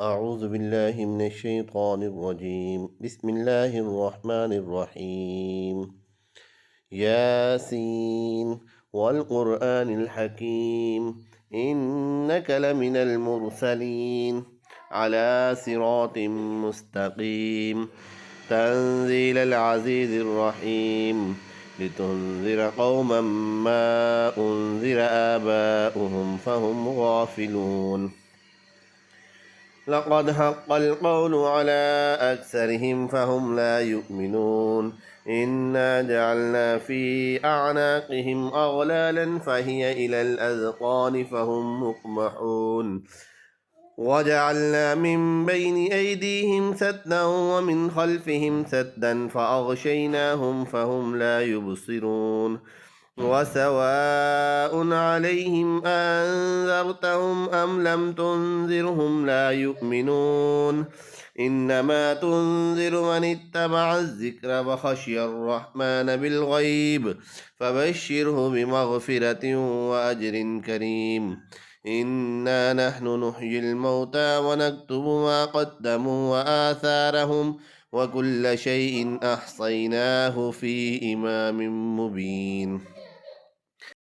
أعوذ بالله من الشيطان الرجيم. بسم الله الرحمن الرحيم. ياسين والقرآن الحكيم، إنك لمن المرسلين على صراط مستقيم، تنزيل العزيز الرحيم، لتنذر قوما ما أنذر آباؤهم فهم غافلون. لقد حق القول على أكثرهم فهم لا يؤمنون. إنا جعلنا في أعناقهم أغلالا فهي إلى الأذقان فهم مقمحون. وجعلنا من بين أيديهم سدا ومن خلفهم سدا فأغشيناهم فهم لا يبصرون. وسواء عليهم أنذرتهم أم لم تنذرهم لا يؤمنون. إنما تنذر من اتبع الذكر وخشي الرحمن بالغيب، فبشره بمغفرة وأجر كريم. إنا نحن نحيي الموتى ونكتب ما قدموا وآثارهم، وكل شيء أحصيناه في إمام مبين.